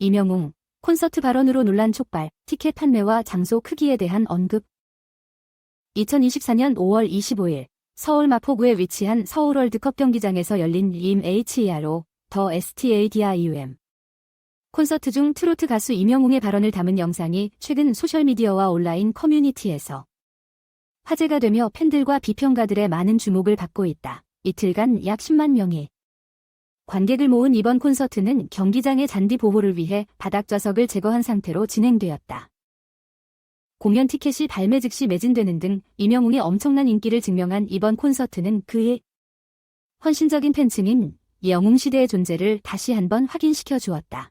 이명웅, 콘서트 발언으로 논란 촉발, 티켓 판매와 장소 크기에 대한 언급. 2024년 5월 25일, 서울 마포구에 위치한 서울 월드컵 경기장에서 열린 IMHERO, 더 STADIUM 콘서트 중 트로트 가수 이명웅의 발언을 담은 영상이 최근 소셜미디어와 온라인 커뮤니티에서 화제가 되며 팬들과 비평가들의 많은 주목을 받고 있다. 이틀간 약 10만 명이 관객을 모은 이번 콘서트는 경기장의 잔디 보호를 위해 바닥 좌석을 제거한 상태로 진행되었다. 공연 티켓이 발매 즉시 매진되는 등 이명웅의 엄청난 인기를 증명한 이번 콘서트는 그의 헌신적인 팬층인 영웅시대의 존재를 다시 한번 확인시켜 주었다.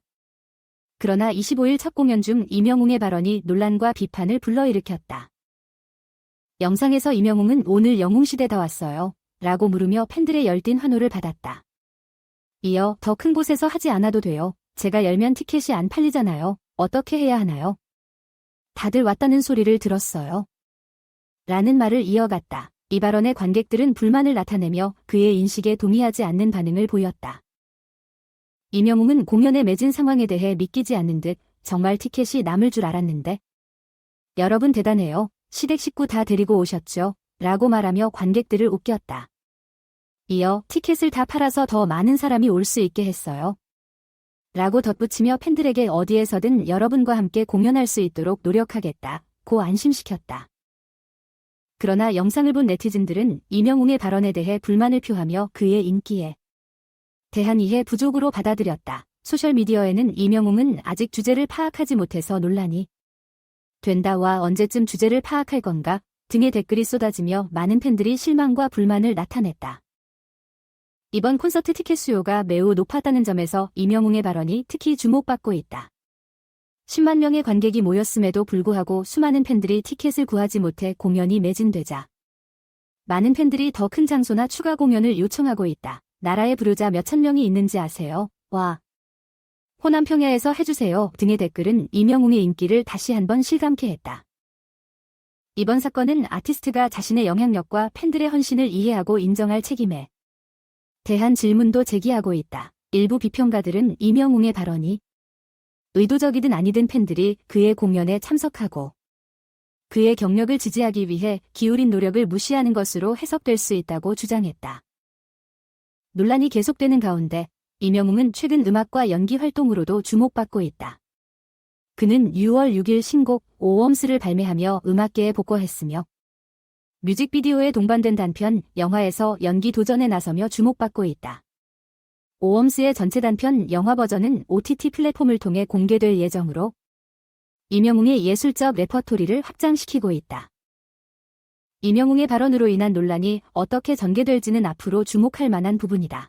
그러나 25일 첫 공연 중 이명웅의 발언이 논란과 비판을 불러일으켰다. 영상에서 이명웅은 오늘 영웅시대 다 왔어요 라고 물으며 팬들의 열띤 환호를 받았다. 이어 더 큰 곳에서 하지 않아도 돼요. 제가 열면 티켓이 안 팔리잖아요. 어떻게 해야 하나요? 다들 왔다는 소리를 들었어요. 라는 말을 이어갔다. 이 발언에 관객들은 불만을 나타내며 그의 인식에 동의하지 않는 반응을 보였다. 이명웅은 공연의 매진 상황에 대해 믿기지 않는 듯 정말 티켓이 남을 줄 알았는데 여러분 대단해요. 시댁 식구 다 데리고 오셨죠? 라고 말하며 관객들을 웃겼다. 이어 티켓을 다 팔아서 더 많은 사람이 올 수 있게 했어요. 라고 덧붙이며 팬들에게 어디에서든 여러분과 함께 공연할 수 있도록 노력하겠다 고 안심시켰다. 그러나 영상을 본 네티즌들은 이명웅의 발언에 대해 불만을 표하며 그의 인기에 대한 이해 부족으로 받아들였다. 소셜미디어에는 이명웅은 아직 주제를 파악하지 못해서 논란이 된다와 언제쯤 주제를 파악할 건가 등의 댓글이 쏟아지며 많은 팬들이 실망과 불만을 나타냈다. 이번 콘서트 티켓 수요가 매우 높았다는 점에서 이명웅의 발언이 특히 주목받고 있다. 10만 명의 관객이 모였음에도 불구하고 수많은 팬들이 티켓을 구하지 못해 공연이 매진되자 많은 팬들이 더 큰 장소나 추가 공연을 요청하고 있다. 나라에 부르자 몇천 명이 있는지 아세요? 와. 호남 평야에서 해주세요 등의 댓글은 이명웅의 인기를 다시 한번 실감케 했다. 이번 사건은 아티스트가 자신의 영향력과 팬들의 헌신을 이해하고 인정할 책임에 대한 질문도 제기하고 있다. 일부 비평가들은 이명웅의 발언이 의도적이든 아니든 팬들이 그의 공연에 참석하고 그의 경력을 지지하기 위해 기울인 노력을 무시하는 것으로 해석될 수 있다고 주장했다. 논란이 계속되는 가운데 이명웅은 최근 음악과 연기 활동으로도 주목받고 있다. 그는 6월 6일 신곡 오웜스를 발매하며 음악계에 복귀했으며 뮤직비디오에 동반된 단편 영화에서 연기 도전에 나서며 주목받고 있다. 오웜스의 전체 단편 영화 버전은 OTT 플랫폼을 통해 공개될 예정으로 이명웅의 예술적 레퍼토리를 확장시키고 있다. 이명웅의 발언으로 인한 논란이 어떻게 전개될지는 앞으로 주목할 만한 부분이다.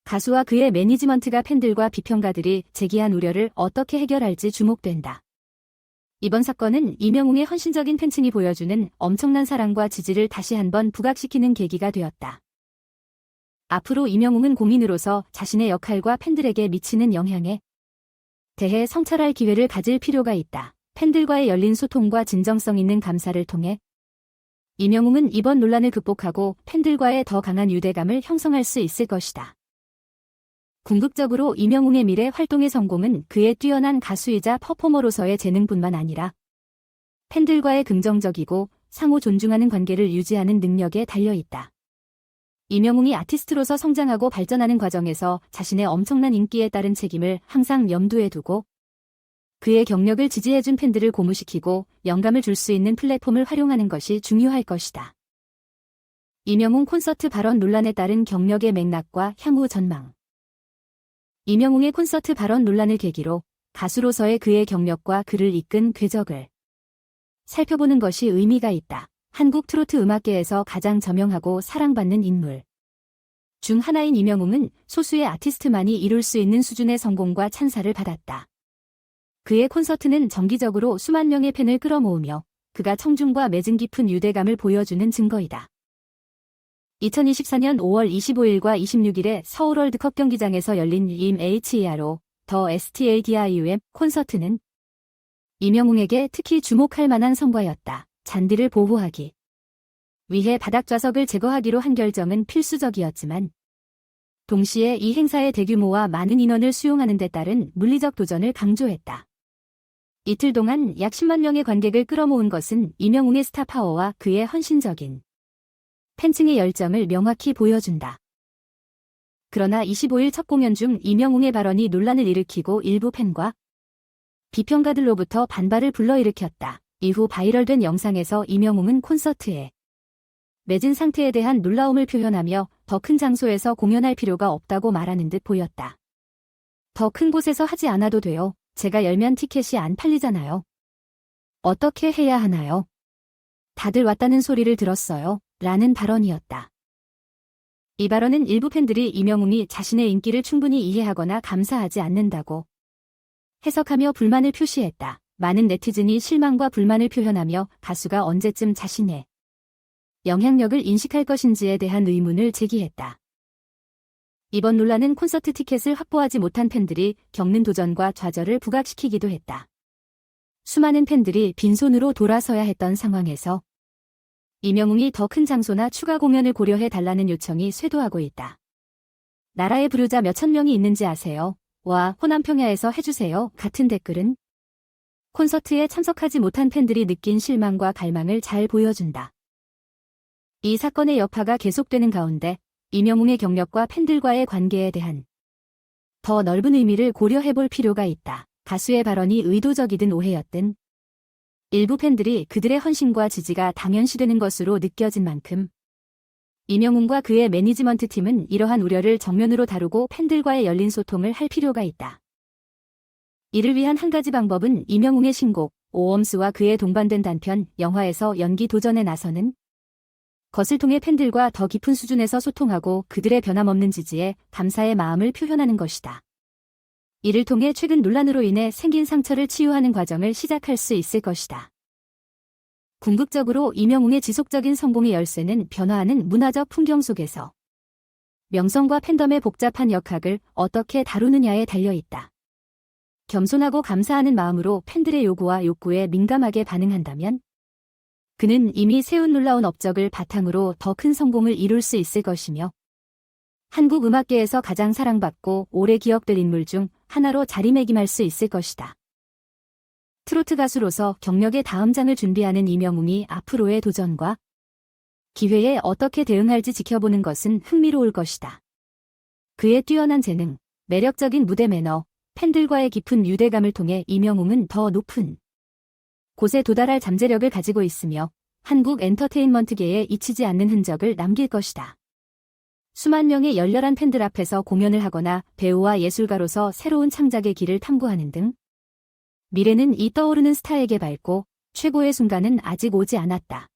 가수와 그의 매니지먼트가 팬들과 비평가들이 제기한 우려를 어떻게 해결할지 주목된다. 이번 사건은 이명웅의 헌신적인 팬층이 보여주는 엄청난 사랑과 지지를 다시 한번 부각시키는 계기가 되었다. 앞으로 이명웅은 공인으로서 자신의 역할과 팬들에게 미치는 영향에 대해 성찰할 기회를 가질 필요가 있다. 팬들과의 열린 소통과 진정성 있는 감사를 통해 이명웅은 이번 논란을 극복하고 팬들과의 더 강한 유대감을 형성할 수 있을 것이다. 궁극적으로 이명웅의 미래 활동의 성공은 그의 뛰어난 가수이자 퍼포머로서의 재능뿐만 아니라 팬들과의 긍정적이고 상호 존중하는 관계를 유지하는 능력에 달려있다. 이명웅이 아티스트로서 성장하고 발전하는 과정에서 자신의 엄청난 인기에 따른 책임을 항상 염두에 두고 그의 경력을 지지해준 팬들을 고무시키고 영감을 줄 수 있는 플랫폼을 활용하는 것이 중요할 것이다. 이명웅 콘서트 발언 논란에 따른 경력의 맥락과 향후 전망. 이명웅의 콘서트 발언 논란을 계기로 가수로서의 그의 경력과 그를 이끈 궤적을 살펴보는 것이 의미가 있다. 한국 트로트 음악계에서 가장 저명하고 사랑받는 인물 중 하나인 이명웅은 소수의 아티스트만이 이룰 수 있는 수준의 성공과 찬사를 받았다. 그의 콘서트는 정기적으로 수만 명의 팬을 끌어모으며 그가 청중과 맺은 깊은 유대감을 보여주는 증거이다. 2024년 5월 25일과 26일에 서울 월드컵 경기장에서 열린 IMHERO, 더 STADIUM 콘서트는 이명웅에게 특히 주목할 만한 성과였다. 잔디를 보호하기 위해 바닥 좌석을 제거하기로 한 결정은 필수적이었지만 동시에 이 행사의 대규모와 많은 인원을 수용하는 데 따른 물리적 도전을 강조했다. 이틀 동안 약 10만 명의 관객을 끌어모은 것은 임영웅의 스타 파워와 그의 헌신적인 팬층의 열정을 명확히 보여준다. 그러나 25일 첫 공연 중 임영웅의 발언이 논란을 일으키고 일부 팬과 비평가들로부터 반발을 불러일으켰다. 이후 바이럴된 영상에서 임영웅은 콘서트에 매진 상태에 대한 놀라움을 표현하며 더 큰 장소에서 공연할 필요가 없다고 말하는 듯 보였다. 더 큰 곳에서 하지 않아도 돼요. 제가 열면 티켓이 안 팔리잖아요. 어떻게 해야 하나요? 다들 왔다는 소리를 들었어요. 라는 발언이었다. 이 발언은 일부 팬들이 임영웅이 자신의 인기를 충분히 이해하거나 감사하지 않는다고 해석하며 불만을 표시했다. 많은 네티즌이 실망과 불만을 표현하며 가수가 언제쯤 자신의 영향력을 인식할 것인지에 대한 의문을 제기했다. 이번 논란은 콘서트 티켓을 확보하지 못한 팬들이 겪는 도전과 좌절을 부각시키기도 했다. 수많은 팬들이 빈손으로 돌아서야 했던 상황에서 임영웅이 더 큰 장소나 추가 공연을 고려해 달라는 요청이 쇄도하고 있다. 나라에 부르자 몇천 명이 있는지 아세요? 와, 호남평야에서 해주세요. 같은 댓글은 콘서트에 참석하지 못한 팬들이 느낀 실망과 갈망을 잘 보여준다. 이 사건의 여파가 계속되는 가운데 임영웅의 경력과 팬들과의 관계에 대한 더 넓은 의미를 고려해볼 필요가 있다. 가수의 발언이 의도적이든 오해였든 일부 팬들이 그들의 헌신과 지지가 당연시되는 것으로 느껴진 만큼 임영웅과 그의 매니지먼트 팀은 이러한 우려를 정면으로 다루고 팬들과의 열린 소통을 할 필요가 있다. 이를 위한 한 가지 방법은 임영웅의 신곡 오엄스와 그의 동반된 단편 영화에서 연기 도전에 나서는 것을 통해 팬들과 더 깊은 수준에서 소통하고 그들의 변함없는 지지에 감사의 마음을 표현하는 것이다. 이를 통해 최근 논란으로 인해 생긴 상처를 치유하는 과정을 시작할 수 있을 것이다. 궁극적으로 임영웅의 지속적인 성공의 열쇠는 변화하는 문화적 풍경 속에서 명성과 팬덤의 복잡한 역학을 어떻게 다루느냐에 달려있다. 겸손하고 감사하는 마음으로 팬들의 요구와 욕구에 민감하게 반응한다면 그는 이미 세운 놀라운 업적을 바탕으로 더 큰 성공을 이룰 수 있을 것이며 한국 음악계에서 가장 사랑받고 오래 기억될 인물 중 하나로 자리매김할 수 있을 것이다. 트로트 가수로서 경력의 다음 장을 준비하는 임영웅이 앞으로의 도전과 기회에 어떻게 대응할지 지켜보는 것은 흥미로울 것이다. 그의 뛰어난 재능, 매력적인 무대 매너, 팬들과의 깊은 유대감을 통해 임영웅은 더 높은 곳에 도달할 잠재력을 가지고 있으며 한국 엔터테인먼트계에 잊히지 않는 흔적을 남길 것이다. 수만 명의 열렬한 팬들 앞에서 공연을 하거나 배우와 예술가로서 새로운 창작의 길을 탐구하는 등 미래는 이 떠오르는 스타에게 밝고 최고의 순간은 아직 오지 않았다.